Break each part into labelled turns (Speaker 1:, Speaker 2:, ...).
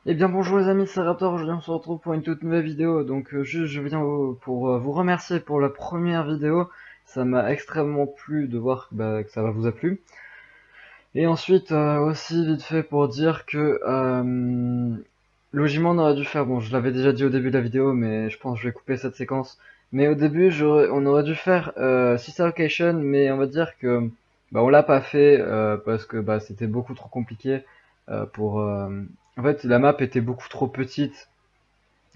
Speaker 1: Eh bien bonjour les amis, c'est Raptor, aujourd'hui on se retrouve pour une toute nouvelle vidéo, donc juste je viens pour vous remercier pour la première vidéo, ça m'a extrêmement plu de voir que ça vous a plu, et ensuite aussi vite fait pour dire que logiquement on aurait dû faire, bon je l'avais déjà dit au début de la vidéo mais je pense que je vais couper cette séquence, mais au début on aurait dû faire Sister Location, mais on va dire que on l'a pas fait parce que c'était beaucoup trop compliqué pour en fait la map était beaucoup trop petite,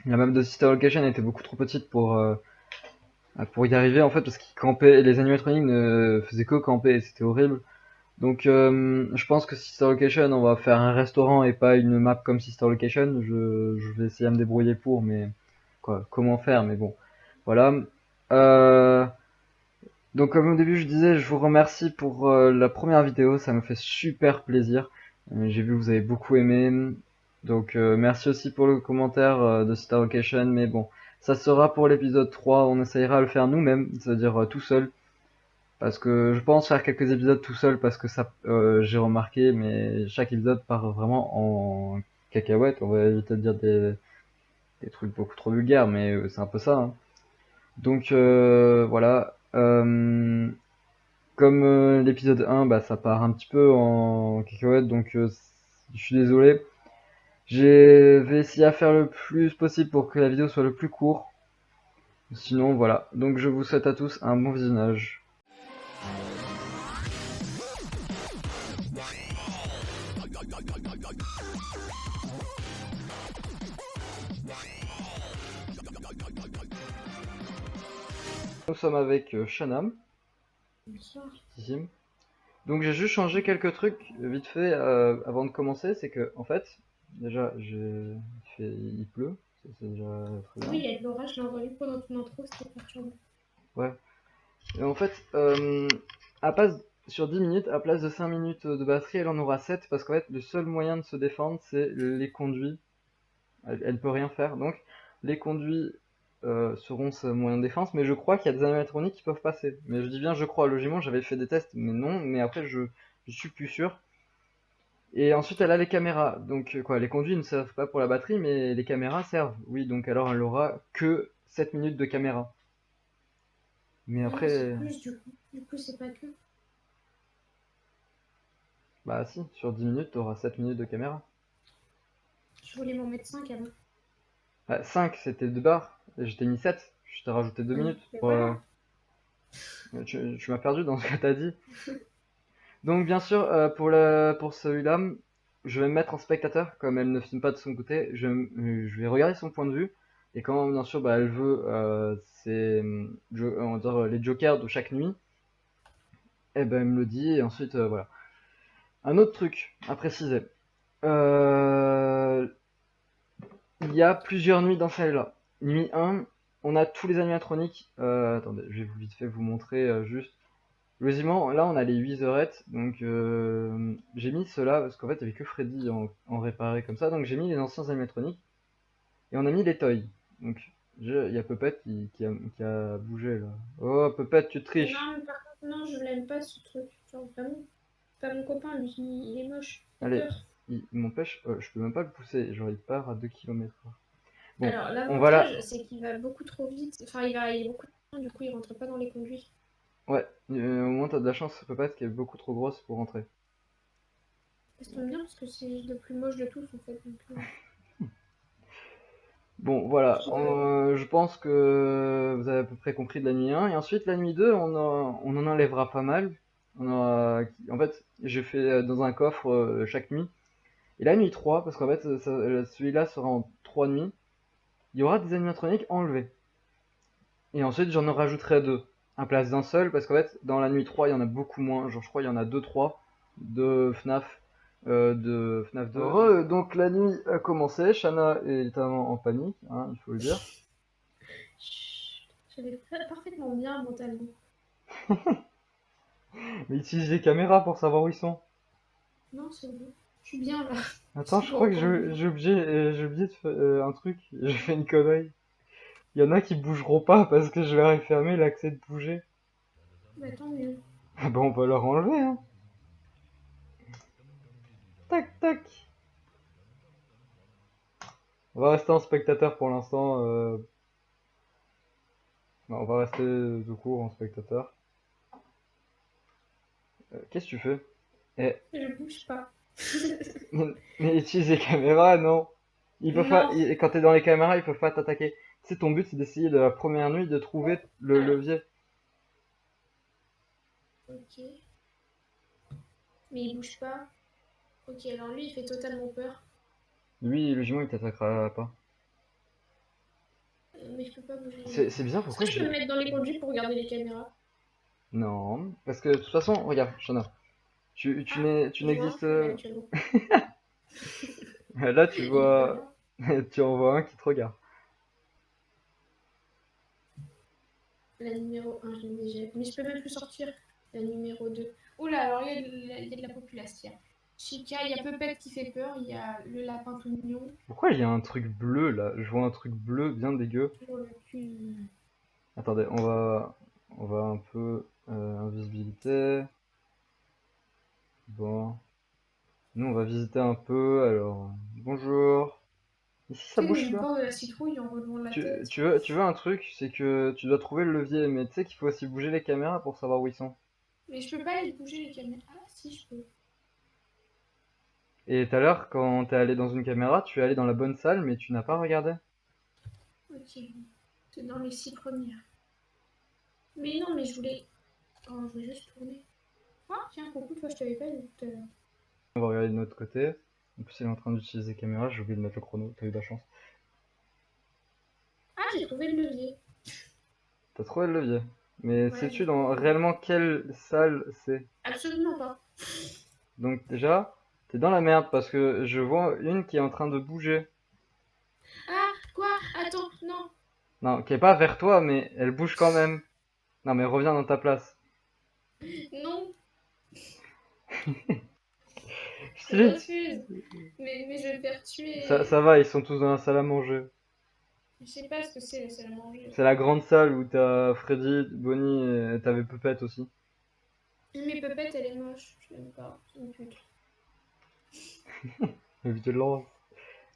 Speaker 1: la map de Sister Location était beaucoup trop petite pour y arriver en fait, parce qu'ils campaient, les animatroniques ne faisaient que camper et c'était horrible. Donc je pense que Sister Location, on va faire un restaurant et pas une map comme Sister Location. Je vais essayer de me débrouiller pour, mais quoi, comment faire, mais bon, voilà. Euh, donc comme au début je disais, je vous remercie pour la première vidéo, ça me fait super plaisir. J'ai vu que vous avez beaucoup aimé, donc merci aussi pour le commentaire de Sister Location, mais bon, ça sera pour l'épisode 3, on essayera de le faire nous-mêmes, c'est-à-dire tout seul. Parce que je pense faire quelques épisodes tout seul parce que ça, j'ai remarqué, mais chaque épisode part vraiment en cacahuète. On va éviter de dire des trucs beaucoup trop vulgaires, mais c'est un peu ça, hein. Donc voilà. Comme l'épisode 1, ça part un petit peu en cacahuète, donc je suis désolé. Je vais essayer à faire le plus possible pour que la vidéo soit le plus court. Sinon, voilà. Donc je vous souhaite à tous un bon visionnage. Nous sommes avec Shanam.
Speaker 2: Bonsoir.
Speaker 1: Sim. Donc j'ai juste changé quelques trucs vite fait avant de commencer, c'est que en fait, déjà il pleut, ça, c'est déjà très
Speaker 2: Oui,
Speaker 1: bien.
Speaker 2: il y a de l'orage, je l'ai entendu pendant ton intro, c'était perturbant.
Speaker 1: Ouais. Et en fait, à place sur 10 minutes, à place de 5 minutes de batterie, elle en aura 7 parce qu'en fait, le seul moyen de se défendre, c'est les conduits. Elle peut rien faire. Donc les conduits seront ce moyen de défense, mais je crois qu'il y a des animatroniques qui peuvent passer. Mais je dis bien je crois, logiquement, j'avais fait des tests, mais non, mais après je suis plus sûr. Et ensuite, elle a les caméras. Donc, quoi, les conduits ne servent pas pour la batterie, mais les caméras servent. Oui, donc alors elle aura que 7 minutes de caméra. Mais
Speaker 2: Ah, c'est
Speaker 1: après,
Speaker 2: plus du coup. Du coup, c'est pas que.
Speaker 1: bah si, sur 10 minutes, t'auras 7 minutes de caméra.
Speaker 2: Je voulais m'en mettre 5 avant.
Speaker 1: Bah, 5, c'était 2 barres, et je t'ai mis 7. Je t'ai rajouté 2 minutes.
Speaker 2: Mais voilà.
Speaker 1: Tu m'as perdu dans ce que t'as dit. Donc, bien sûr, pour celui-là, je vais me mettre en spectateur, comme elle ne filme pas de son côté. Je vais regarder son point de vue. Et quand, bien sûr, elle veut on va dire, les jokers de chaque nuit, eh ben, elle me le dit, et ensuite, voilà. Un autre truc à préciser. Euh, il y a plusieurs nuits dans celle-là. Nuit 1, on a tous les animatroniques. Attendez, je vais vite fait vous montrer juste. Logiquement, là, on a les 8 heurettes. Donc, j'ai mis ceux-là parce qu'en fait, il n'y avait que Freddy en réparé comme ça. Donc, j'ai mis les anciens animatroniques. Et on a mis les toys. Donc, il y a Puppet qui a bougé là. Oh, Puppet, tu triches.
Speaker 2: Non, mais par contre, non, je l'aime pas ce truc. Genre, vraiment. C'est pas mon copain, lui, il est moche. J'ai
Speaker 1: Allez,
Speaker 2: peur.
Speaker 1: il m'empêche, je peux même pas le pousser, genre il part à 2 km/h. Bon,
Speaker 2: Alors,
Speaker 1: on va là.
Speaker 2: l'avantage, c'est qu'il va beaucoup trop vite. Enfin, il est beaucoup trop lent, du coup, il rentre pas dans les conduits.
Speaker 1: Ouais, au moins t'as de la chance, ça peut pas être qu'elle est beaucoup trop grosse pour rentrer.
Speaker 2: Ça tombe bien parce que c'est le plus moche de tous, en fait. Donc,
Speaker 1: Bon, voilà,
Speaker 2: je rigole.
Speaker 1: je pense que vous avez à peu près compris de la nuit 1. Et ensuite, la nuit 2, on en enlèvera pas mal. En fait, j'ai fait dans un coffre chaque nuit. Et la nuit 3, parce qu'en fait, celui-là sera en 3 nuits, il y aura des animatroniques enlevés. Et ensuite, j'en rajouterai deux, à place d'un seul, parce qu'en fait, dans la nuit 3, il y en a beaucoup moins. Genre, je crois, il y en a deux trois de FNAF 2. Donc la nuit a commencé, Shana est évidemment en panique, hein, il faut le dire.
Speaker 2: Chut. J'avais parfaitement bien mentalement.
Speaker 1: Mais utilise les caméras pour savoir où ils sont.
Speaker 2: Non, c'est bon. Je suis bien là.
Speaker 1: Attends,
Speaker 2: Je
Speaker 1: je
Speaker 2: dois
Speaker 1: crois que
Speaker 2: encore bouger.
Speaker 1: j'ai oublié de faire un truc. J'ai fait une connerie. Il y en a qui bougeront pas parce que je leur ai fermé l'accès de bouger.
Speaker 2: Bah, tant mieux.
Speaker 1: Ah bah on va leur enlever, hein. Tac tac. On va rester en spectateur pour l'instant. Non, on va rester tout court en spectateur. Qu'est-ce que tu fais? Eh,
Speaker 2: Je bouge pas.
Speaker 1: mais utilise les caméras, non? Ils peuvent pas,
Speaker 2: Non.
Speaker 1: quand t'es dans les caméras, ils peuvent pas t'attaquer. Tu sais, ton but c'est d'essayer de la première nuit de trouver le
Speaker 2: Alors,
Speaker 1: levier.
Speaker 2: ok. Mais il bouge pas. Ok, alors lui, il fait totalement peur.
Speaker 1: Lui, logiquement, il t'attaquera pas.
Speaker 2: Mais je peux pas bouger.
Speaker 1: C'est bizarre,
Speaker 2: Est-ce
Speaker 1: pourquoi
Speaker 2: que je peux me
Speaker 1: j'ai...
Speaker 2: mettre dans les conduits pour regarder les caméras?
Speaker 1: Non, parce que de toute façon, regarde, Shana,
Speaker 2: Ah,
Speaker 1: tu
Speaker 2: je vois un
Speaker 1: n'existes...
Speaker 2: feu là actuellement.
Speaker 1: Là, tu
Speaker 2: Et
Speaker 1: vois...
Speaker 2: voilà.
Speaker 1: Tu en vois un qui te regarde.
Speaker 2: La numéro 1, je l'ai déjà. Mais je peux même plus sortir. La numéro 2. Oula, alors il y a de la population. Chica, il y a Pepette qui fait peur. Il y a le lapin tout mignon.
Speaker 1: Pourquoi il y a un truc bleu, là? Je vois un truc bleu bien dégueu.
Speaker 2: Toujours le cul.
Speaker 1: Attendez, on va un peu... invisibilité. Bon. Nous, on va visiter un peu, alors... Bonjour. Ici, ça
Speaker 2: Tu sais,
Speaker 1: bouge
Speaker 2: une
Speaker 1: pas.
Speaker 2: porte de la citrouille en relevant la tête.
Speaker 1: Tu veux un truc, c'est que tu dois trouver le levier, mais tu sais qu'il faut aussi bouger les caméras pour savoir où ils sont.
Speaker 2: Mais je peux pas les bouger les caméras. Ah, si, je peux.
Speaker 1: Et tout à l'heure, quand t'es allé dans une caméra, tu es allé dans la bonne salle, mais tu n'as pas regardé.
Speaker 2: Ok. C'est dans les 6 premières. Mais non, mais je voulais. Oh, je voulais juste tourner. Ah, tiens, coucou, toi, je t'avais pas vu tout à l'heure.
Speaker 1: On va regarder de notre côté. En plus, il est en train d'utiliser caméra, j'ai oublié de mettre le chrono, t'as eu de la chance.
Speaker 2: Ah, j'ai trouvé le levier.
Speaker 1: T'as trouvé le levier. Mais
Speaker 2: Ouais, j'ai
Speaker 1: sais-tu
Speaker 2: trouvé
Speaker 1: dans
Speaker 2: le levier.
Speaker 1: réellement quelle salle c'est?
Speaker 2: Absolument pas.
Speaker 1: Donc déjà, t'es dans la merde parce que je vois une qui est en train de bouger.
Speaker 2: Ah, quoi? Attends, non.
Speaker 1: Non, qui est pas vers toi, mais elle bouge quand même. Non, mais reviens dans ta place.
Speaker 2: Non, je
Speaker 1: Si,
Speaker 2: refuse. Mais je vais me faire
Speaker 1: ça
Speaker 2: tuer.
Speaker 1: va, ils sont tous dans la salle à manger.
Speaker 2: Je sais pas ce que c'est la salle à manger.
Speaker 1: C'est la grande salle où t'as Freddy, Bonnie et t'avais Puppet aussi.
Speaker 2: Mais Pepette, elle est moche. Je l'aime pas. C'est une pute.
Speaker 1: Violence.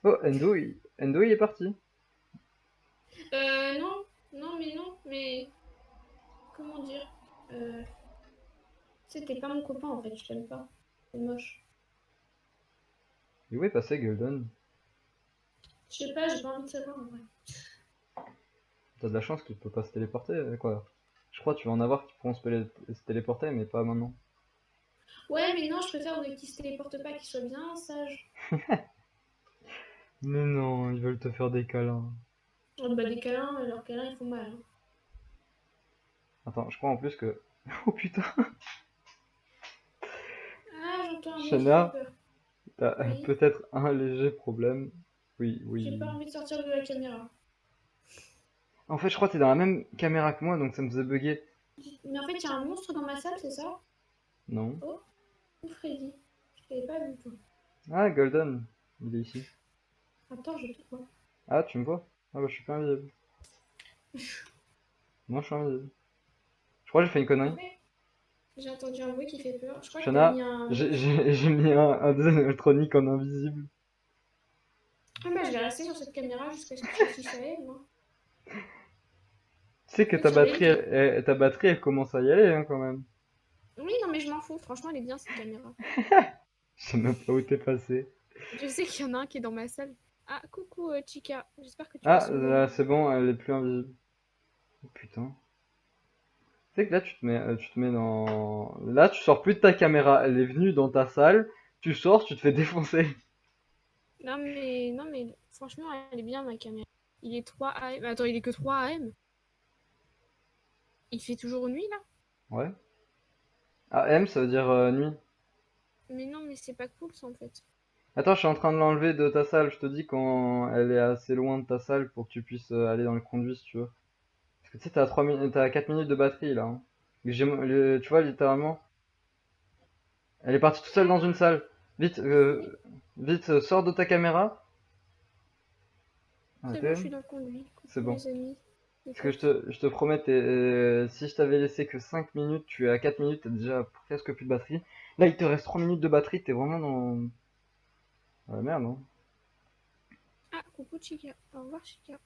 Speaker 1: Oh, Endo il est parti.
Speaker 2: Non. Non, mais non. Mais comment dire? Euh, Tu sais, t'es pas mon copain en fait. Je t'aime pas. C'est moche.
Speaker 1: Et où est passé Golden?
Speaker 2: Je sais pas, j'ai pas envie de savoir en vrai.
Speaker 1: T'as de la chance qu'il peut pas se téléporter, quoi. Je crois que tu vas en avoir qui pourront se téléporter, mais pas maintenant.
Speaker 2: Ouais, mais non, je préfère qu'ils se téléportent pas, qu'ils soient bien sages.
Speaker 1: Mais non, ils veulent te faire des câlins.
Speaker 2: Oh, bah, des câlins, leurs câlins, ils font mal. Hein.
Speaker 1: Attends, je crois en plus que... Oh putain,
Speaker 2: Ah, j'entends un bruit qui fait
Speaker 1: Shana,
Speaker 2: peur.
Speaker 1: t'as
Speaker 2: Oui.
Speaker 1: peut-être un léger problème. Oui,
Speaker 2: J'ai pas
Speaker 1: oui.
Speaker 2: envie de sortir de la caméra.
Speaker 1: En fait, je crois que t'es dans la même caméra que moi, donc ça me faisait bugger.
Speaker 2: Mais en fait, il y a un monstre dans ma salle, c'est ça?
Speaker 1: Non.
Speaker 2: Oh, ou Freddy. Je l'avais pas vu, toi.
Speaker 1: Ah, Golden, il est ici.
Speaker 2: Attends, je te vois.
Speaker 1: Ah, tu me vois? Ah bah je suis pas invisible. Non, je suis invisible. Je crois que j'ai fait une
Speaker 2: En
Speaker 1: connerie.
Speaker 2: fait, j'ai entendu un bruit qui fait peur. Je crois que t'as mis
Speaker 1: Shana,
Speaker 2: un.
Speaker 1: j'ai mis un deuxième électronique en invisible.
Speaker 2: Ah, bah, je vais rester sur cette caméra jusqu'à ce que tu affiches à elle, moi.
Speaker 1: Tu sais que
Speaker 2: En fait, il y en a une qui.
Speaker 1: ta batterie, elle commence à y aller, hein, quand même.
Speaker 2: Oui, non, mais je m'en fous. Franchement, elle est bien cette caméra.
Speaker 1: Je sais même pas où t'es passé.
Speaker 2: Je sais qu'il y en a un qui est dans ma salle. Ah, coucou, Chica. J'espère que tu
Speaker 1: Ah,
Speaker 2: passes une bonne
Speaker 1: là,
Speaker 2: nuit.
Speaker 1: c'est bon, elle est plus invisible. Oh putain. Tu sais que là, tu te mets dans... Là, tu sors plus de ta caméra. Elle est venue dans ta salle. Tu sors, tu te fais défoncer.
Speaker 2: Non, mais franchement, elle est bien ma caméra. Il est 3 AM. Attends, il est que 3 AM. Il fait toujours nuit là?
Speaker 1: Ouais. Ah, M, ça veut dire nuit.
Speaker 2: Mais non, mais c'est pas cool ça en fait.
Speaker 1: Attends, je suis en train de l'enlever de ta salle. Je te dis quand elle est assez loin de ta salle pour que tu puisses aller dans le conduit si tu veux. Parce que tu sais, t'as 4 minutes de batterie là. Hein. Tu vois, littéralement, elle est partie toute seule dans une salle. Vite,
Speaker 2: Oui,
Speaker 1: sors de ta caméra.
Speaker 2: c'est
Speaker 1: Ok,
Speaker 2: bon, je suis dans le conduit.
Speaker 1: c'est
Speaker 2: Coucou
Speaker 1: bon.
Speaker 2: les amis. Les
Speaker 1: Parce que
Speaker 2: potes.
Speaker 1: je te promets, si je t'avais laissé que 5 minutes, tu es à 4 minutes, t'as déjà presque plus de batterie. Là, il te reste 3 minutes de batterie, t'es vraiment dans la merde, non?
Speaker 2: Ah, Coucou Chica. Au revoir Chica.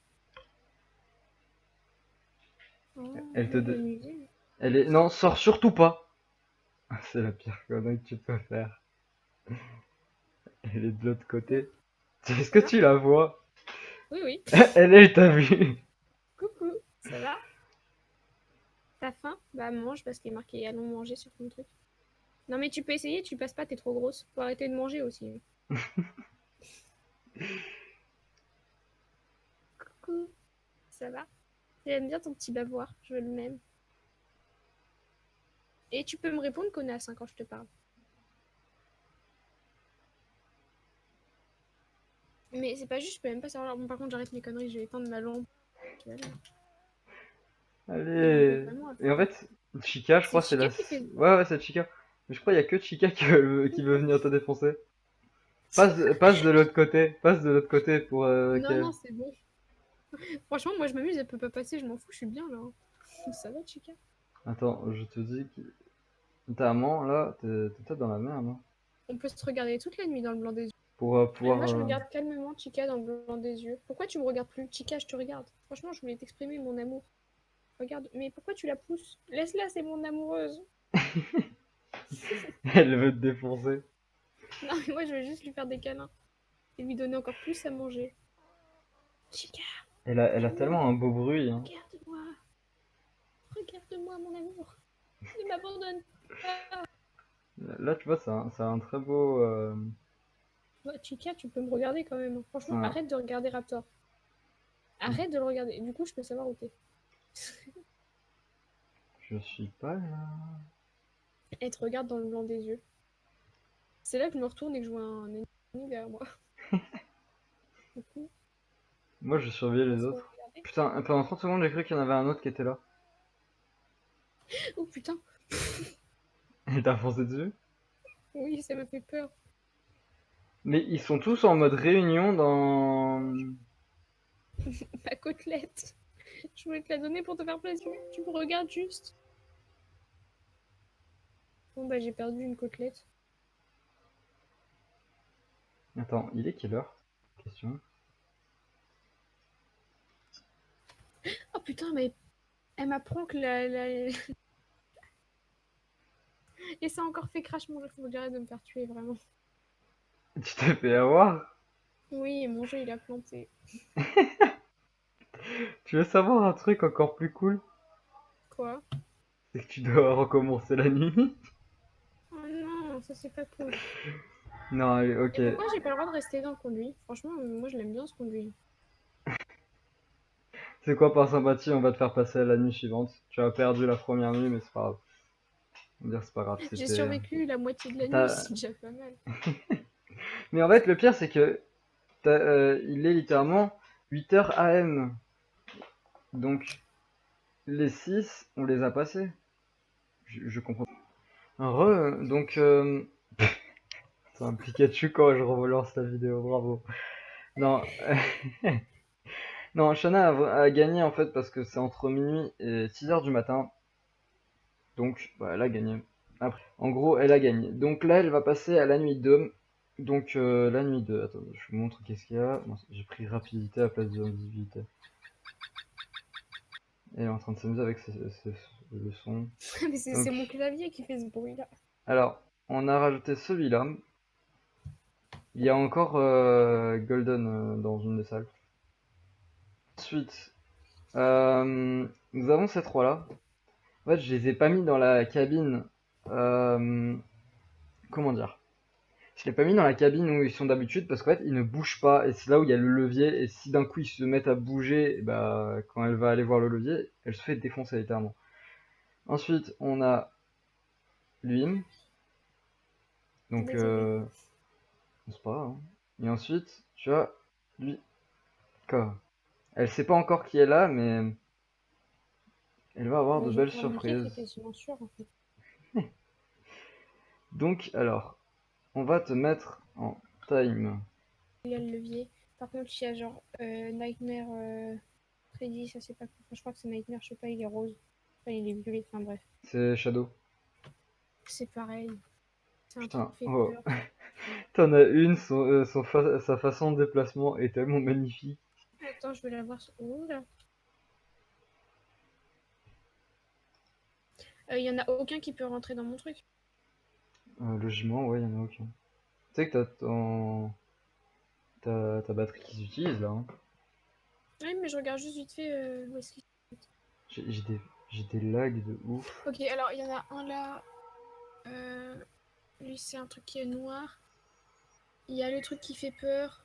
Speaker 2: Oh,
Speaker 1: Elle te...
Speaker 2: elle veut m'amuser.
Speaker 1: Elle est... Non, sors surtout pas. C'est la pire connerie que tu peux faire. Elle est de l'autre côté. Est-ce
Speaker 2: Ça
Speaker 1: que
Speaker 2: va?
Speaker 1: tu la vois?
Speaker 2: Oui, oui.
Speaker 1: Elle t'a vu.
Speaker 2: Coucou. Ça va? T'as faim? Bah mange parce qu'il est marqué allons manger sur ton truc. Non mais tu peux essayer, tu passes pas, t'es trop grosse. Faut arrêter de manger aussi. Coucou. Ça va? J'aime bien ton petit bavoir, je veux le même. Et tu peux me répondre, connasse, hein, quand je te parle. Mais c'est pas juste, je peux même pas savoir. Bon, par contre, j'arrête mes conneries, je vais éteindre ma lampe. Il m'embête
Speaker 1: Allez.
Speaker 2: vraiment à
Speaker 1: Et en
Speaker 2: fond.
Speaker 1: fait, Chica, je
Speaker 2: C'est
Speaker 1: crois, c'est la...
Speaker 2: Chica qui fait.
Speaker 1: Ouais, ouais, c'est Chica. Mais je crois qu'il y a que Chica qui veut venir te défoncer. Passe de l'autre côté. Passe de l'autre côté pour
Speaker 2: Non,
Speaker 1: qu'elle...
Speaker 2: non, c'est bon. Franchement, moi je m'amuse, elle peut pas passer, je m'en fous, je suis bien là. Ça va, Chica?
Speaker 1: Attends, je te dis que... Notamment, là, t'es peut-être dans la merde, hein.
Speaker 2: On peut se regarder toute la nuit dans le blanc des yeux.
Speaker 1: Pour
Speaker 2: Et
Speaker 1: pouvoir...
Speaker 2: moi, je regarde calmement Chica dans le blanc des yeux. Pourquoi tu me regardes plus? Chica, je te regarde. Franchement, je voulais t'exprimer mon amour. Regarde, mais pourquoi tu la pousses? Laisse-la, c'est mon amoureuse.
Speaker 1: Elle veut te défoncer.
Speaker 2: Non, mais moi, je veux juste lui faire des câlins et lui donner encore plus à manger. Chica,
Speaker 1: Elle a
Speaker 2: amour,
Speaker 1: tellement un beau bruit, hein.
Speaker 2: regarde-moi. Regarde-moi, mon amour. Ne m'abandonne pas.
Speaker 1: Là, tu vois, c'est un très beau...
Speaker 2: Bah, Chica, tu peux me regarder quand même.
Speaker 1: c'est
Speaker 2: Franchement,
Speaker 1: un-
Speaker 2: arrête de regarder Raptor. Arrête de le regarder. Du coup, je peux savoir où t'es.
Speaker 1: Je suis pas là.
Speaker 2: Elle te regarde dans le blanc des yeux. C'est là que je me retourne et que je vois un ennemi derrière moi. Du coup,
Speaker 1: Moi, je surveillais
Speaker 2: on va
Speaker 1: les
Speaker 2: se
Speaker 1: autres.
Speaker 2: regarder.
Speaker 1: Putain, pendant 30 secondes, j'ai cru qu'il y en avait un autre qui était là.
Speaker 2: Oh putain,
Speaker 1: Il t'a foncé dessus.
Speaker 2: oui, ça me fait peur.
Speaker 1: Mais ils sont tous en mode réunion dans...
Speaker 2: Ma côtelette. Je voulais te la donner pour te faire plaisir. Tu me regardes juste. Bon, bah, j'ai perdu une côtelette.
Speaker 1: Attends, il est quelle heure? Question.
Speaker 2: Oh putain, mais elle m'apprend que Et ça a encore fait crash mon jeu. Faut dire de me faire tuer, vraiment.
Speaker 1: Tu t'es fait avoir?
Speaker 2: Oui, et mon jeu, il a planté.
Speaker 1: Tu veux savoir un truc encore plus cool?
Speaker 2: Quoi?
Speaker 1: C'est que tu dois recommencer la nuit.
Speaker 2: Oh non, ça c'est pas cool.
Speaker 1: Non, allez, ok.
Speaker 2: Et pourquoi j'ai pas le droit de rester dans le conduit? Franchement, moi je l'aime bien ce conduit.
Speaker 1: C'est quoi par sympathie, on va te faire passer à la nuit suivante. Tu as perdu la première nuit, mais c'est pas grave. On va dire c'est pas grave,
Speaker 2: J'ai
Speaker 1: c'était...
Speaker 2: survécu la moitié de la nuit,
Speaker 1: t'as-
Speaker 2: c'est déjà pas mal.
Speaker 1: Mais en fait, le pire, c'est que il est littéralement 8h AM. Donc, les 6, on les a passés. Je comprends. Donc, c'est un Pikachu quand je relance la vidéo, bravo. Non, non, Shana a gagné en fait parce que c'est entre minuit et 6h du matin. Donc, bah, elle a gagné. Après, en gros, elle a gagné. Donc là, elle va passer à la nuit 2. Donc, la nuit 2. Attends, je vous montre qu'est-ce qu'il y a. Bon, j'ai pris rapidité à la place de visibilité. Elle est en train de s'amuser avec le son.
Speaker 2: Mais c'est
Speaker 1: Donc,
Speaker 2: mon clavier qui fait ce bruit là.
Speaker 1: alors, on a rajouté celui-là. Il y a encore Golden dans une des salles. Ensuite, nous avons ces trois-là. En fait, je les ai pas mis dans la cabine. euh, comment dire? Je l'ai pas mis dans la cabine où ils sont d'habitude parce qu'en fait, ils ne bougent pas. Et c'est là où il y a le levier. Et si d'un coup ils se mettent à bouger, et bah, quand elle va aller voir le levier, elle se fait défoncer littéralement. Ensuite, on a lui. Donc,
Speaker 2: Désolée.
Speaker 1: c'est pas grave, hein. Et ensuite, tu as lui. Quoi. Elle sait pas encore qui est là, mais elle va avoir
Speaker 2: Bah,
Speaker 1: de
Speaker 2: je vais
Speaker 1: belles
Speaker 2: pouvoir lui dire, t'es
Speaker 1: surprises.
Speaker 2: quasiment sûr en fait.
Speaker 1: Donc, alors, on va te mettre en time.
Speaker 2: Il y a le levier. Par contre, il y a genre Nightmare Freddy, ça c'est pas cool. Enfin, je crois que c'est Nightmare, je sais pas, il est rose. Enfin, il est violet, enfin bref.
Speaker 1: C'est Shadow.
Speaker 2: C'est pareil. C'est un truc
Speaker 1: Putain,
Speaker 2: qui fait
Speaker 1: oh.
Speaker 2: peur.
Speaker 1: T'en as une, sa façon de déplacement est tellement magnifique.
Speaker 2: Attends, je vais la voir. Ouh là. Il y en a aucun qui peut rentrer dans mon truc.
Speaker 1: Logiquement, ouais, y en a aucun. Tu sais que ta batterie qui s'utilise là, hein.
Speaker 2: Oui, mais je regarde juste vite fait où est-ce qu'il.
Speaker 1: J'ai j'ai des, j'ai des lags de ouf.
Speaker 2: Ok, alors il y en a un là. Lui, c'est un truc qui est noir. Il y a le truc qui fait peur.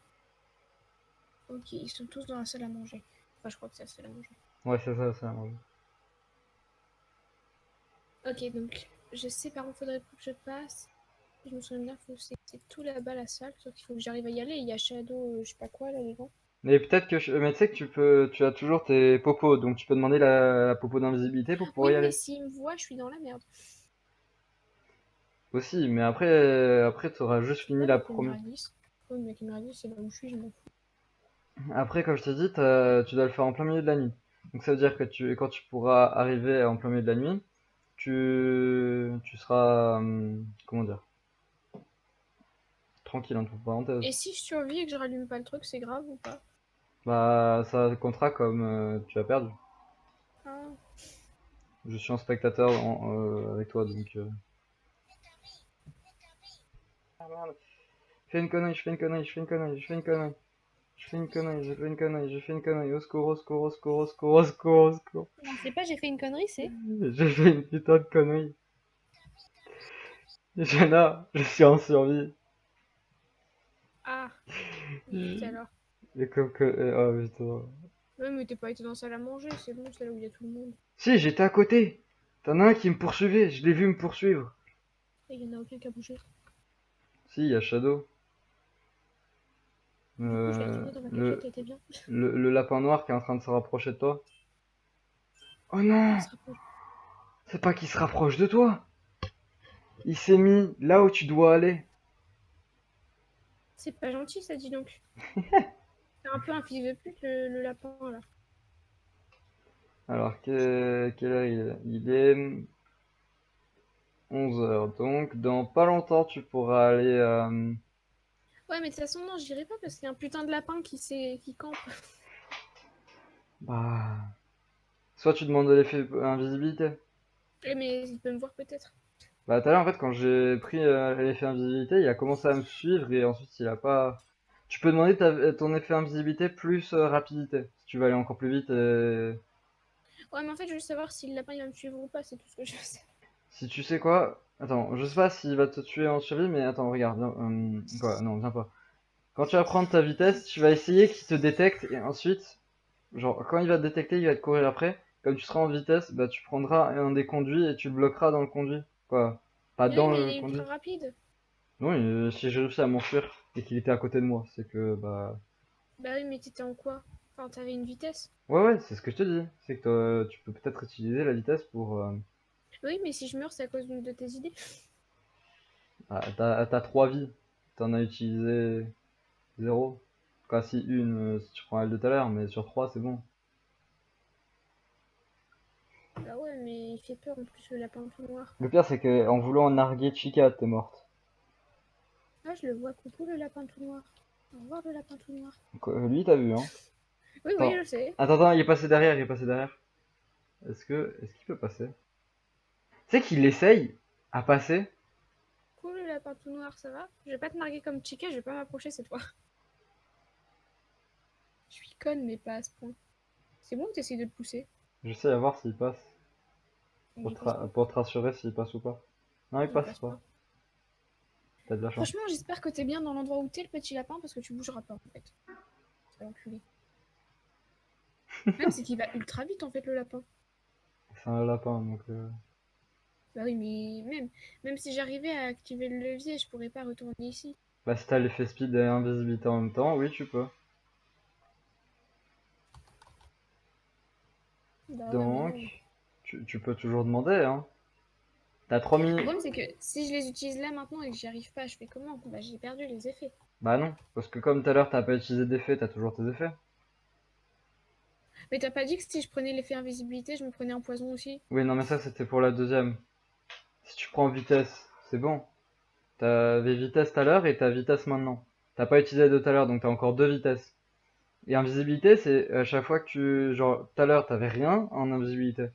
Speaker 2: Ok, ils sont tous dans la salle à manger. Enfin, je crois que c'est la salle à manger.
Speaker 1: Ouais, c'est ça, ça. Ouais.
Speaker 2: Ok, donc je sais par où faudrait que je passe. Je me souviens bien, c'est tout là-bas la salle, sauf qu'il faut que j'arrive à y aller. Il y a Shadow, je sais pas quoi là dedans.
Speaker 1: Mais peut-être que mais tu sais que tu as toujours tes popos, donc tu peux demander la popo d'invisibilité pour pouvoir
Speaker 2: Oui,
Speaker 1: y
Speaker 2: mais
Speaker 1: aller.
Speaker 2: s'il me voit, je suis dans la merde.
Speaker 1: Aussi, mais après t'auras juste
Speaker 2: C'est
Speaker 1: fini
Speaker 2: quoi
Speaker 1: la
Speaker 2: la
Speaker 1: première.
Speaker 2: caméra 10? Oui, mais la caméra 10, c'est là où je suis, je m'en fous.
Speaker 1: Après, comme je t'ai dit, tu dois le faire en plein milieu de la nuit. Donc ça veut dire que quand tu pourras arriver en plein milieu de la nuit, tu seras, comment dire, tranquille entre parenthèses.
Speaker 2: Et si je survis et que je rallume pas le truc, c'est grave ou pas?
Speaker 1: Bah, ça comptera comme tu as perdu.
Speaker 2: Ah,
Speaker 1: Je suis un spectateur avec toi, donc. Ah merde. Je fais une connerie, je fais une connerie, je fais une connerie, je fais une connerie. Je fais une connerie, je fais une connerie, je fais une connerie. Au secours, au secours, au secours, au secours, au secours, au secours.
Speaker 2: non, c'est pas j'ai fait une connerie, c'est.
Speaker 1: J'ai fait une putain de connerie. Jenna, je suis en survie.
Speaker 2: Ah, vite
Speaker 1: Et
Speaker 2: alors.
Speaker 1: comme que. Oh putain.
Speaker 2: Ouais, mais t'es pas été dans la salle à manger, c'est bon, c'est là où il y a tout le monde.
Speaker 1: Si, j'étais à côté. T'en as un qui me poursuivait, je l'ai vu me poursuivre.
Speaker 2: Et il y en a aucun qui a bougé.
Speaker 1: Si, il y a Shadow.
Speaker 2: Du coup, je vais
Speaker 1: Euh,
Speaker 2: retourner dans ma cachette,
Speaker 1: le,
Speaker 2: elle était bien.
Speaker 1: le lapin noir qui est en train de se rapprocher de toi. Oh
Speaker 2: Ah, il
Speaker 1: non!
Speaker 2: se rapproche.
Speaker 1: C'est pas qu'il se rapproche de toi! Il s'est mis là où tu dois aller.
Speaker 2: C'est pas gentil, ça dit donc. C'est un peu un fils de pute, le lapin, là.
Speaker 1: Alors, quelle heure il est? Il est 11 heures. Donc, dans pas longtemps, tu pourras aller.
Speaker 2: Ouais, mais de toute façon, non, j'irai pas parce qu'il y a un putain de lapin qui campe.
Speaker 1: Bah. Soit tu demandes de l'effet invisibilité.
Speaker 2: Mais il peut me voir peut-être.
Speaker 1: Bah, tout à l'heure, en fait, quand j'ai pris l'effet invisibilité, il a commencé à me suivre et ensuite il a pas. Tu peux demander ton effet invisibilité plus rapidité. Si tu veux aller encore plus vite.
Speaker 2: Ouais, mais en fait, je veux savoir si le lapin il va me suivre ou pas, c'est tout ce que je sais.
Speaker 1: Si tu sais quoi. Attends, je sais pas s'il va te tuer en survie, mais attends, regarde. Quoi? Non, viens pas. Quand tu vas prendre ta vitesse, tu vas essayer qu'il te détecte et ensuite, genre, quand il va te détecter, il va te courir après. Comme tu seras en vitesse, bah tu prendras un des conduits et tu le bloqueras dans le conduit. Quoi? Pas
Speaker 2: Ouais,
Speaker 1: dans
Speaker 2: mais il
Speaker 1: le
Speaker 2: est ultra
Speaker 1: conduit.
Speaker 2: rapide.
Speaker 1: Non, si j'ai réussi à m'enfuir et qu'il était à côté de moi, c'est que bah.
Speaker 2: Bah oui, mais t'étais en quoi? Enfin, t'avais une vitesse.
Speaker 1: Ouais, ouais, c'est ce que je te dis. C'est que tu peux peut-être utiliser la vitesse pour.
Speaker 2: Oui, mais si je meurs, c'est à cause d'une de tes idées.
Speaker 1: T'as 3 vies. T'en as utilisé zéro. Quoi, si une, si tu prends elle de tout à l'heure, mais sur 3 c'est bon.
Speaker 2: Bah ouais, mais il fait peur en plus, le lapin tout noir.
Speaker 1: Le pire, c'est que en voulant narguer Chica, t'es morte.
Speaker 2: Ah, je le vois, coucou le lapin tout noir. Au revoir le lapin tout noir.
Speaker 1: Lui, t'as vu, hein.
Speaker 2: Oui, oui,
Speaker 1: Attends,
Speaker 2: je sais.
Speaker 1: attends, il est passé derrière, il est passé derrière. Est-ce qu'il peut passer? Tu sais qu'il essaye à passer.
Speaker 2: Coucou le lapin tout noir, ça va? Je vais pas te narguer comme Chica, je vais pas m'approcher cette fois. Je suis conne, mais pas à ce point. C'est bon que t'essayes de le pousser.
Speaker 1: J'essaie à voir s'il passe.
Speaker 2: Il passe pas.
Speaker 1: Pour te rassurer s'il passe ou pas. Non, il
Speaker 2: Il
Speaker 1: passe
Speaker 2: passe
Speaker 1: pas.
Speaker 2: pas.
Speaker 1: T'as de la chance.
Speaker 2: Franchement, j'espère que t'es bien dans l'endroit où t'es, le petit lapin, parce que tu bougeras pas, en fait. Ça va enculer. Même c'est qu'il va ultra vite, en fait, le lapin.
Speaker 1: C'est un lapin, donc.
Speaker 2: Bah oui, mais même si j'arrivais à activer le levier, je pourrais pas retourner ici.
Speaker 1: Bah, si t'as l'effet speed et invisibilité en même temps, oui, tu peux.
Speaker 2: Bah ouais, mais non.
Speaker 1: Donc, tu peux toujours demander, hein. T'as 3
Speaker 2: Le
Speaker 1: minutes.
Speaker 2: problème, c'est que si je les utilise là maintenant et que j'y arrive pas, je fais comment? Bah j'ai perdu les effets.
Speaker 1: Bah non, parce que comme tout à l'heure t'as pas utilisé d'effet, t'as toujours tes effets.
Speaker 2: Mais t'as pas dit que si je prenais l'effet invisibilité, je me prenais un poison aussi?
Speaker 1: Oui, non, mais ça c'était pour la deuxième. Si tu prends vitesse, c'est bon. T'avais vitesse tout à l'heure et t'as vitesse maintenant. T'as pas utilisé les deux tout à l'heure, donc t'as encore deux vitesses. Et invisibilité, c'est à chaque fois que tu... Genre, tout à l'heure, t'avais rien en invisibilité.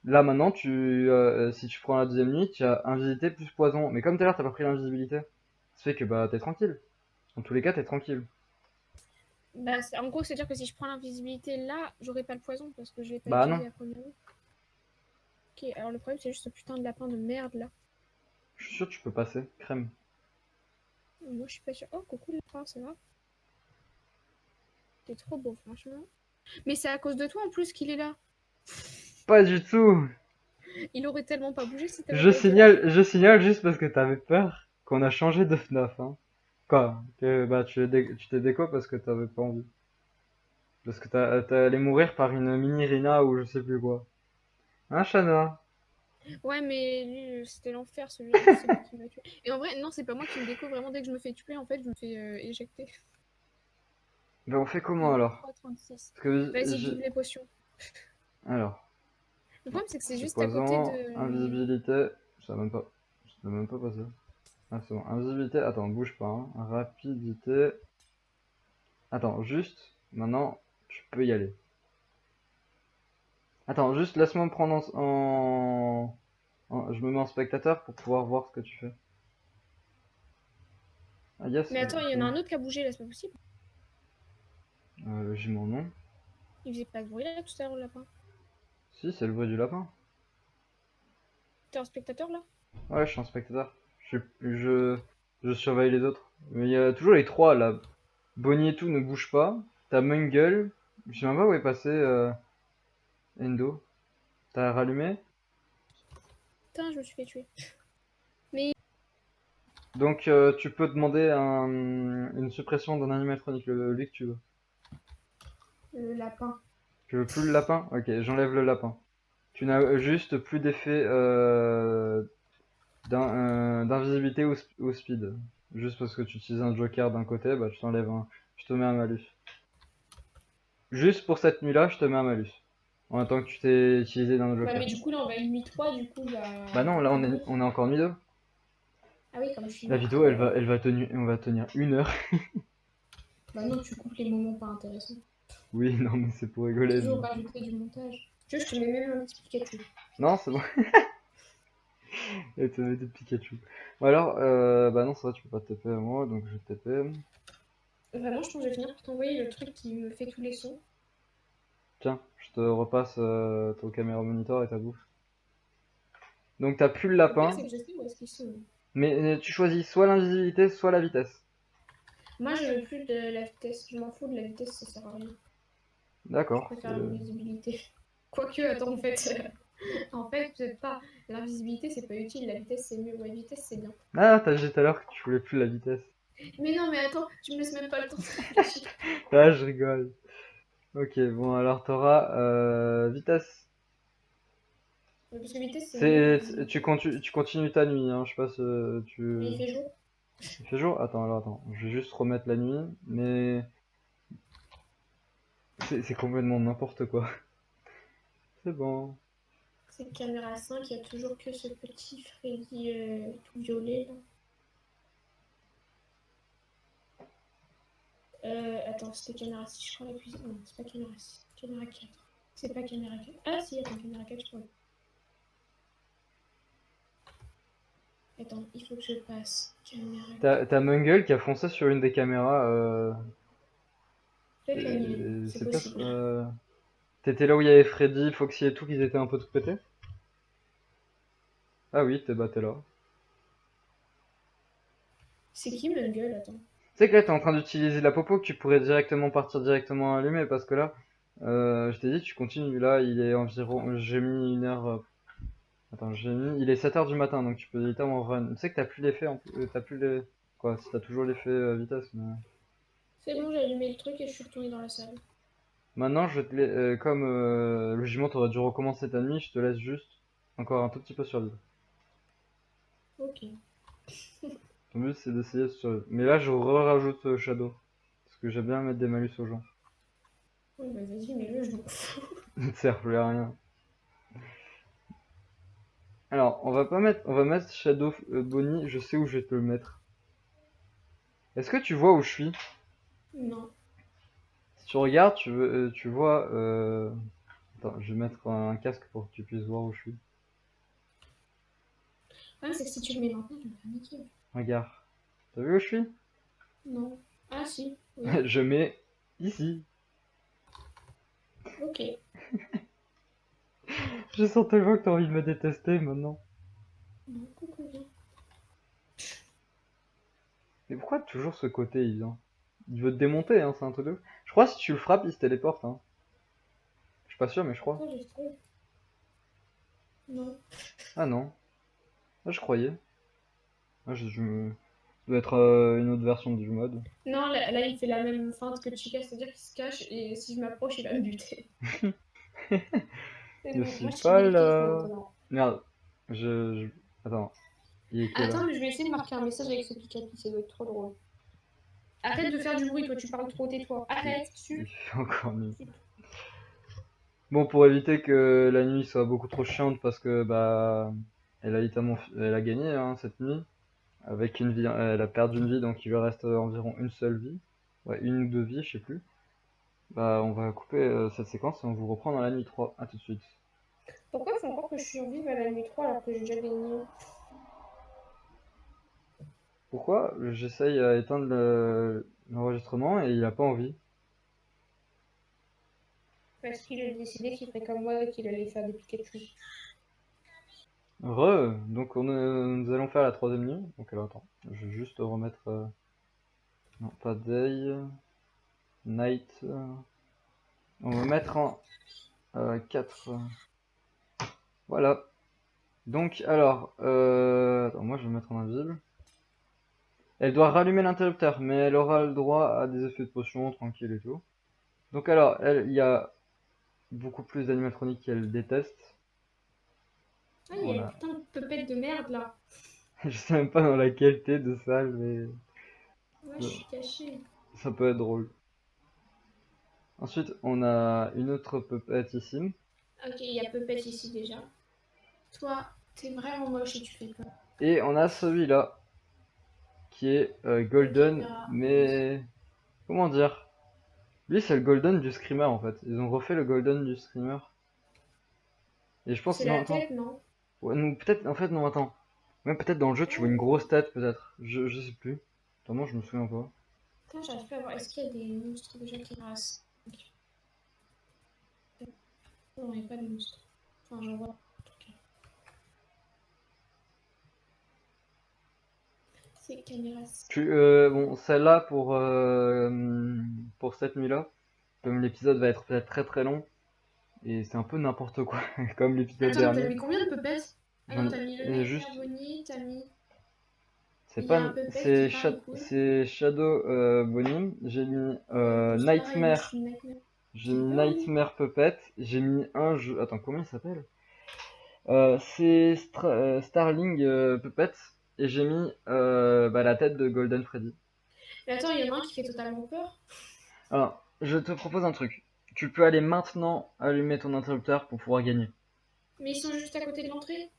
Speaker 1: Là, maintenant, si tu prends la deuxième nuit, tu as invisibilité plus poison. Mais comme tout à l'heure, t'as pas pris l'invisibilité, ça fait que bah t'es tranquille. Dans tous les cas, t'es tranquille.
Speaker 2: Bah, en gros, c'est-à-dire que si je prends l'invisibilité là, j'aurai pas le poison parce que je l'ai pas
Speaker 1: Bah non,
Speaker 2: utilisé la première fois. Ok, alors le problème, c'est juste ce putain de lapin de merde là.
Speaker 1: je suis sûr que tu peux passer. Crème.
Speaker 2: Moi, je suis pas sûre. Oh, coucou le lapin, ça va? T'es trop beau, franchement. Mais c'est à cause de toi en plus qu'il est là.
Speaker 1: Pas du tout.
Speaker 2: Il aurait tellement pas bougé si t'avais pas été là.
Speaker 1: Je signale juste parce que t'avais peur qu'on a changé de FNAF, hein. Quoi? Que bah tu t'es déco parce que t'avais pas envie. Parce que t'allais mourir par une mini Rina ou je sais plus quoi. Hein, Shana?
Speaker 2: Ouais, mais lui, c'était l'enfer, celui-là. C'est lui qui m'a tué. Et en vrai, non, c'est pas moi qui me découvre. Vraiment, dès que je me fais tuer, en fait, je me fais éjecter.
Speaker 1: Ben on fait comment alors?
Speaker 2: 23-36.
Speaker 1: Parce que
Speaker 2: Vas-y, vive les potions.
Speaker 1: alors,
Speaker 2: Le
Speaker 1: non,
Speaker 2: problème, c'est que c'est
Speaker 1: c'est
Speaker 2: juste à côté
Speaker 1: poison,
Speaker 2: de.
Speaker 1: invisibilité, ça va même pas, ça va même pas passer. Ah c'est bon, invisibilité, attends, bouge pas, hein. Rapidité, attends, juste, maintenant, tu peux y aller. Attends, juste laisse-moi me prendre je me mets en spectateur pour pouvoir voir ce que tu fais. Ah yes,
Speaker 2: Mais attends, il y
Speaker 1: c'est
Speaker 2: en a
Speaker 1: bon.
Speaker 2: un autre qui a bougé là, c'est pas possible.
Speaker 1: J'ai mon nom.
Speaker 2: Il faisait pas de bruit là tout à l'heure, le lapin.
Speaker 1: Si, c'est le bruit du lapin.
Speaker 2: T'es un spectateur là?
Speaker 1: Ouais, je suis un spectateur. Je surveille les autres. Mais il y a toujours les trois là. Bonnie et tout ne bouge pas. T'as Mungle. Je sais même pas où est passé Endo. T'as rallumé.
Speaker 2: Putain, je me suis fait tuer. Mais
Speaker 1: Donc tu peux demander une suppression d'un animatronique, lui que tu veux.
Speaker 2: le lapin.
Speaker 1: Tu veux plus le lapin? Ok, j'enlève le lapin. Tu n'as juste plus d'effet d'invisibilité ou speed. Juste parce que tu utilises un joker d'un côté, bah je t'enlève un. Je te mets un malus. Juste pour cette nuit-là, je te mets un malus. En même temps que tu t'es utilisé dans le
Speaker 2: Bah,
Speaker 1: joker.
Speaker 2: mais du coup, là, on va une nuit 3, du coup, bah,
Speaker 1: Bah
Speaker 2: on
Speaker 1: non,
Speaker 2: va
Speaker 1: là
Speaker 2: plus mourir.
Speaker 1: on est encore nuit 2.
Speaker 2: Ah oui, comme je suis
Speaker 1: La
Speaker 2: nuit
Speaker 1: vidéo
Speaker 2: 3.
Speaker 1: on va tenir 1 heure.
Speaker 2: Bah non, tu coupes les moments pas intéressants.
Speaker 1: Oui, non mais c'est pour
Speaker 2: Faut
Speaker 1: rigoler.
Speaker 2: toujours rajouter du montage. Tu vois, je te mets même un petit Pikachu.
Speaker 1: Non, c'est bon. Et te mets des Pikachu. Ou alors, bah non, c'est vrai, tu peux pas te TP à moi, donc je vais TP.
Speaker 2: Vraiment, je pense que je vais finir par t'envoyer le truc qui me fait tous les sons.
Speaker 1: Tiens, je te repasse ton caméra monitor et ta bouffe. Donc t'as plus le
Speaker 2: Le pire,
Speaker 1: lapin,
Speaker 2: c'est que je sais où est-ce qu'ils sont.
Speaker 1: mais tu choisis soit l'invisibilité, soit la vitesse.
Speaker 2: Moi, je veux plus de la vitesse. Je m'en fous de la vitesse, ça sert à rien. Je
Speaker 1: D'accord.
Speaker 2: préfère l'invisibilité. Quoique, attends, en fait, en fait, peut-être pas. L'invisibilité, c'est pas utile. La vitesse, c'est mieux. Ouais, la vitesse, c'est bien.
Speaker 1: Ah, t'as dit tout à l'heure que tu voulais plus la vitesse.
Speaker 2: Mais non, mais attends, tu me laisses même pas le temps de réfléchir.
Speaker 1: Ah, je rigole. Ok, bon, alors t'auras vitesse.
Speaker 2: Parce que vitesse, c'est mieux que
Speaker 1: Tu,
Speaker 2: l'invisibilité.
Speaker 1: tu continues ta nuit, hein, je sais pas si
Speaker 2: Mais
Speaker 1: tu...
Speaker 2: il fait jour.
Speaker 1: Il fait jour? Attends, alors attends, je vais juste remettre la nuit, mais c'est complètement n'importe quoi. C'est bon.
Speaker 2: C'est caméra 5, il y a toujours que ce petit Freddy tout violet là. Attends, c'était caméra 6, je crois, la cuisine. Non, c'est pas caméra 6, caméra 4. C'est pas caméra 4. Ah si, attends, caméra 4, je crois. Attends, il faut que je passe. Caméra 4.
Speaker 1: T'as Mungle qui a foncé sur une des caméras.
Speaker 2: Peut-être la mienne, c'est
Speaker 1: C'est peut-être.
Speaker 2: possible.
Speaker 1: T'étais là où il y avait Freddy, Foxy et tout, qu'ils étaient un peu tout pétés? Ah oui, t'es là.
Speaker 2: C'est qui Mungle? Attends.
Speaker 1: Tu sais que là, t'es en train d'utiliser la popo, que tu pourrais directement partir directement allumer, parce que là, je t'ai dit, tu continues. Là, il est environ. J'ai mis 1 heure. Attends, j'ai mis. Il est 7 heures du matin, donc tu peux littéralement run. Tu sais que t'as plus l'effet. T'as plus les. Quoi, si t'as toujours l'effet vitesse, mais.
Speaker 2: C'est bon, j'ai allumé le truc et je suis retournée dans la salle.
Speaker 1: Maintenant, comme logiquement, t'aurais dû recommencer ta nuit, je te laisse juste encore un tout petit peu survivre.
Speaker 2: Ok.
Speaker 1: Ton but, c'est d'essayer de survivre. Mais là, je rajoute Shadow. Parce que j'aime bien mettre des malus aux gens.
Speaker 2: Oui, bah vas-y, mets-le, je m'en fous.
Speaker 1: Ça ne sert plus à rien. Alors, on va mettre Shadow Bonnie, je sais où je vais te le mettre. Est-ce que tu vois où je suis?
Speaker 2: Non.
Speaker 1: Si tu regardes, tu vois. Attends, je vais mettre un casque pour que tu puisses voir où je suis.
Speaker 2: Le problème, c'est que si tu le mets maintenant, tu me fais niquer.
Speaker 1: Regarde. T'as vu où je suis?
Speaker 2: Non. Ah, si. Oui.
Speaker 1: Je mets ici.
Speaker 2: Ok.
Speaker 1: Je sens tellement que t'as envie de me détester maintenant.
Speaker 2: Non, coucou.
Speaker 1: Mais pourquoi toujours ce côté, il vient? Il veut te démonter, hein, c'est un truc de ouf. Je crois que si tu le frappes, il se téléporte, hein. Je suis pas sûr, mais je crois.
Speaker 2: Pourquoi j'ai fait? Non.
Speaker 1: Ah non. Ah, je croyais. Ah, ça doit être une autre version du mode.
Speaker 2: Non, là, il fait la même feinte que Chica, c'est-à-dire qu'il se cache et si je m'approche, il va me buter. C'est
Speaker 1: Je
Speaker 2: bon,
Speaker 1: suis
Speaker 2: moi je suis
Speaker 1: pas
Speaker 2: Bilkis
Speaker 1: là.
Speaker 2: maintenant.
Speaker 1: Merde. Attends. Il est qui là?
Speaker 2: Attends, mais je vais essayer de marquer un message avec ce Pikachu, ça doit être trop drôle. Arrête de faire du bruit, toi, tu parles trop, tais-toi.
Speaker 1: Il,
Speaker 2: Arrête,
Speaker 1: il
Speaker 2: su.
Speaker 1: fait encore mieux. Bon, pour éviter que la nuit soit beaucoup trop chiante, parce que bah, elle a gagné hein, cette nuit. Avec une vie, elle a perdu une vie, donc il lui reste environ une seule vie. Ouais, une ou deux vies, je sais plus. Bah, on va couper cette séquence et on vous reprend dans la nuit 3. À tout de suite.
Speaker 2: Pourquoi il faut encore que je survive à la nuit 3 alors que j'ai déjà gagné?
Speaker 1: Pourquoi j'essaye à éteindre l'enregistrement et il a pas envie?
Speaker 2: Parce qu'il a décidé qu'il ferait comme moi et qu'il allait faire des Pikachu.
Speaker 1: Donc nous allons faire la troisième nuit. Donc alors attends, je vais juste remettre... non, pas day, night. On va mettre en 4. Voilà. Donc alors, attends, moi je vais mettre en invisible. Elle doit rallumer l'interrupteur, mais elle aura le droit à des effets de potion, tranquille et tout. Donc alors, il y a beaucoup plus d'animatroniques qu'elle déteste.
Speaker 2: Ah, il y
Speaker 1: On
Speaker 2: a
Speaker 1: a...
Speaker 2: plein de peupettes de merde là.
Speaker 1: Je sais même pas dans la qualité de salle, mais
Speaker 2: Moi, je
Speaker 1: ça,
Speaker 2: suis cachée.
Speaker 1: ça peut être drôle. Ensuite, on a une autre puppet ici.
Speaker 2: Ok, il y a Puppet ici déjà. Toi, t'es vraiment moche et tu fais peur.
Speaker 1: Et on a celui-là, qui est
Speaker 2: La
Speaker 1: golden,
Speaker 2: caméra rose.
Speaker 1: mais... Comment dire? Lui, c'est le golden du screamer, en fait. Ils ont refait le golden du screamer. Et je pense...
Speaker 2: C'est
Speaker 1: Non,
Speaker 2: la
Speaker 1: attends.
Speaker 2: tête, non?
Speaker 1: Ouais, non, peut-être... En fait, non, attends. Même peut-être dans le jeu, tu vois une
Speaker 2: Oh,
Speaker 1: grosse tête, peut-être. Je sais plus. Attends, moi, je me souviens pas.
Speaker 2: putain, j'arrive pas à voir. Est-ce qu'il y a des monstres déjà qui rassent? Non, il n'y a pas de monstres. Enfin, j'en vois. C'est caméras.
Speaker 1: Bon, celle-là, pour cette nuit-là, comme l'épisode va être peut-être très très long, et c'est un peu n'importe quoi, comme l'épisode
Speaker 2: Attends, mais t'as
Speaker 1: dernier.
Speaker 2: mis combien de puppets? Ah non,
Speaker 1: J'en
Speaker 2: t'as mis le
Speaker 1: ai
Speaker 2: Nightmare
Speaker 1: juste...
Speaker 2: Bonnie, t'as mis.
Speaker 1: C'est
Speaker 2: Il y a
Speaker 1: pas...
Speaker 2: un puppet qui parle cool.
Speaker 1: C'est Shadow Bonnie. J'ai mis
Speaker 2: Ouais, en plus, pareil, moi je
Speaker 1: Nightmare.
Speaker 2: suis une Nightmare.
Speaker 1: J'ai
Speaker 2: J'ai
Speaker 1: mis
Speaker 2: peur, lui.
Speaker 1: Nightmare Puppet. J'ai mis un jeu... Attends, comment il s'appelle? C'est Starling Puppet. Et j'ai mis bah, la tête de Golden Freddy.
Speaker 2: Mais attends, il y en a un qui fait totalement peur.
Speaker 1: Alors, je te propose un truc. Tu peux aller maintenant allumer ton interrupteur pour pouvoir gagner.
Speaker 2: Mais ils sont juste à côté de l'entrée.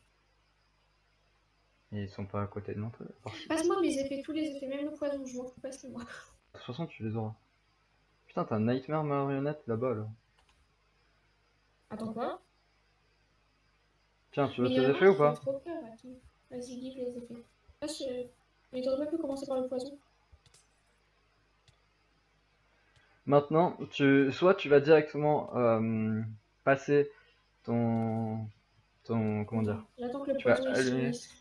Speaker 1: Et ils sont pas à côté de l'entrée.
Speaker 2: Passe-moi mes effets, tous les effets, même le poison, je m'en fous, passe-moi.
Speaker 1: De toute façon, tu les auras. Putain, t'as un Nightmare marionnette là-bas, là.
Speaker 2: Attends, quoi?
Speaker 1: Tiens, tu
Speaker 2: Mais
Speaker 1: veux
Speaker 2: il y
Speaker 1: tes
Speaker 2: en a un
Speaker 1: effets ou
Speaker 2: qui fait
Speaker 1: pas?
Speaker 2: trop peur, attends. Vas-y, give les effets. Ah, mais t'aurais pas pu commencer par le poison?
Speaker 1: Maintenant, soit tu vas directement passer comment dire?
Speaker 2: Attends, j'attends que le
Speaker 1: Tu vas
Speaker 2: poison il se
Speaker 1: allumer.
Speaker 2: finisse.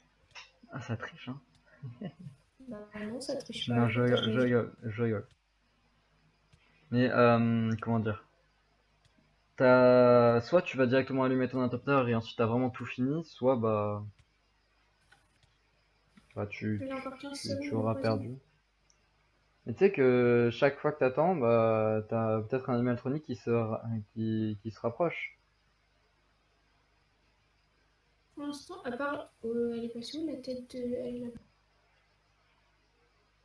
Speaker 1: Ah, ça triche, hein.
Speaker 2: Bah non, ça triche pas,
Speaker 1: Non,
Speaker 2: je partage mes
Speaker 1: je
Speaker 2: vies.
Speaker 1: rigole, je rigole. Mais comment dire? Soit tu vas directement allumer ton interrupteur et ensuite t'as vraiment tout fini, soit bah
Speaker 2: Il y a encore 15
Speaker 1: tu
Speaker 2: secondes de
Speaker 1: auras
Speaker 2: poison.
Speaker 1: perdu. Et tu sais que chaque fois que t'attends, bah t'as peut-être un animatronique qui se rapproche.
Speaker 2: Pour l'instant, à part. Elle est passée où la tête de. Elle est là-bas.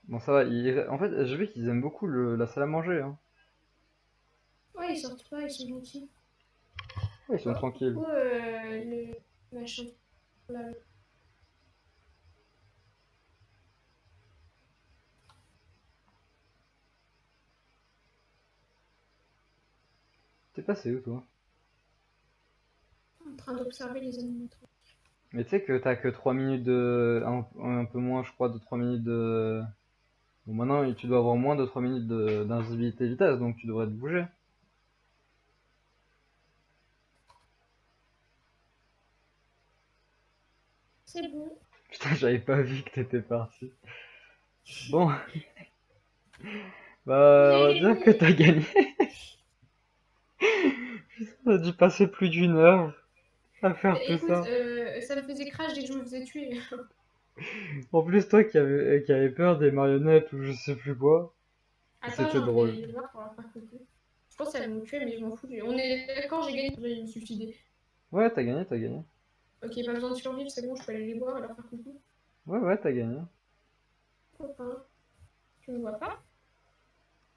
Speaker 1: Bon ça va, en fait j'ai vu qu'ils aiment beaucoup la salle à manger, hein.
Speaker 2: Ouais, ils sortent pas, ils sont gentils.
Speaker 1: Ouais, ils sont
Speaker 2: Oh,
Speaker 1: tranquilles.
Speaker 2: coucou le machin. Là,
Speaker 1: T'es passé où toi?
Speaker 2: en train d'observer les animaux.
Speaker 1: Mais tu sais que t'as que 3 minutes de... un peu moins je crois de 3 minutes de... Bon maintenant tu dois avoir moins de 3 minutes d'invisibilité vitesse donc tu devrais te bouger.
Speaker 2: C'est bon.
Speaker 1: Putain j'avais pas vu que t'étais parti. Bon bah on va
Speaker 2: J'ai
Speaker 1: dire que
Speaker 2: gagné.
Speaker 1: t'as gagné. On a dû passer plus d'une heure à
Speaker 2: Bah,
Speaker 1: faire tout
Speaker 2: écoute,
Speaker 1: ça.
Speaker 2: ça me faisait crash dès que je me faisais tuer.
Speaker 1: En plus toi qui avait peur des marionnettes ou je sais plus quoi,
Speaker 2: Attends,
Speaker 1: c'était
Speaker 2: j'en
Speaker 1: drôle.
Speaker 2: fais voir pour leur faire coucou. Je pense qu'elles vont me tuer, mais je m'en fous. On est d'accord, j'ai gagné. J'ai me suicider.
Speaker 1: Ouais t'as gagné, t'as gagné.
Speaker 2: Ok, pas besoin de survivre, c'est bon, je peux aller les voir et leur faire coucou.
Speaker 1: Ouais ouais t'as gagné.
Speaker 2: Copain, tu me vois pas?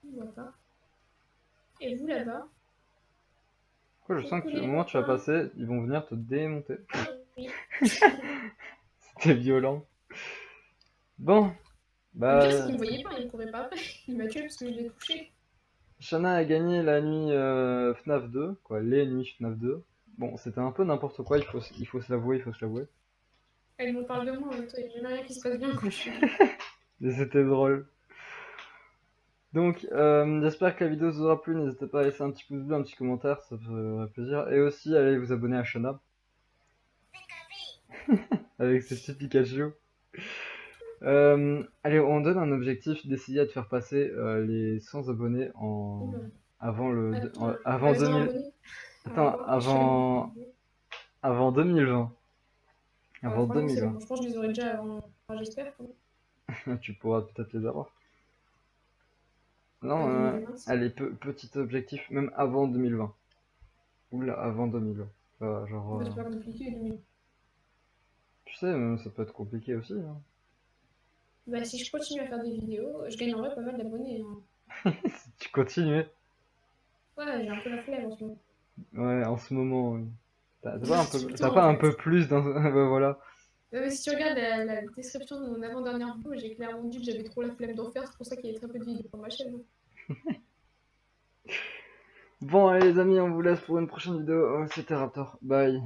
Speaker 2: Tu me vois pas. Et vous là-bas?
Speaker 1: Quoi je sens
Speaker 2: Coucou
Speaker 1: que au
Speaker 2: les
Speaker 1: moment où tu vas
Speaker 2: copains.
Speaker 1: passer, ils vont venir te démonter.
Speaker 2: Oui.
Speaker 1: C'était violent. Bon,
Speaker 2: Le pire, c'est qu'il
Speaker 1: bah
Speaker 2: me voyait pas, il me courait pas après. Il m'a tué parce que je l'ai touché.
Speaker 1: Shana a gagné la nuit FNAF 2, quoi, les nuits FNAF 2. Bon, c'était un peu n'importe quoi, il faut se l'avouer, il faut se l'avouer.
Speaker 2: Elle me parle de moi en même temps, il n'y a jamais rien qui se passe bien quand je suis là.
Speaker 1: Mais c'était drôle. Donc, j'espère que la vidéo vous aura plu. N'hésitez pas à laisser un petit pouce bleu, un petit commentaire, ça ferait plaisir. Et aussi, allez vous abonner à Shana avec ses petits Pikachu. Allez, on donne un objectif d'essayer de faire passer les 100 abonnés
Speaker 2: Oula.
Speaker 1: avant
Speaker 2: Attends,
Speaker 1: avant
Speaker 2: à 100
Speaker 1: 2000.
Speaker 2: abonnés.
Speaker 1: Attends,
Speaker 2: Je suis allée voir.
Speaker 1: avant 2020.
Speaker 2: Ouais,
Speaker 1: Avant
Speaker 2: franchement, c'est
Speaker 1: 2020.
Speaker 2: bon. Je pense que je les aurais déjà avant. Enfin, j'espère.
Speaker 1: Tu pourras peut-être les avoir.
Speaker 2: Ouais,
Speaker 1: Non,
Speaker 2: 2020, c'est
Speaker 1: allez, petit objectif, même avant 2020. Oula, avant 2020.
Speaker 2: en fait, c'est pas compliqué.
Speaker 1: Tu sais, ça peut être compliqué aussi, hein.
Speaker 2: Bah, si je continue à faire des vidéos, je gagnerai pas mal d'abonnés, hein.
Speaker 1: Si tu continues.
Speaker 2: Ouais, j'ai un peu la flemme en ce moment.
Speaker 1: Ouais, en ce moment, oui.
Speaker 2: Tout le
Speaker 1: T'as
Speaker 2: temps, en
Speaker 1: pas un
Speaker 2: fait.
Speaker 1: peu plus dans... Ouais, voilà.
Speaker 2: Mais si tu regardes la description de mon avant-dernière vidéo, j'ai clairement dit que j'avais trop la flemme d'en faire. C'est pour ça qu'il y a très peu de vidéos sur ma chaîne.
Speaker 1: Bon, allez les amis, on vous laisse pour une prochaine vidéo. C'était Raptor. Bye.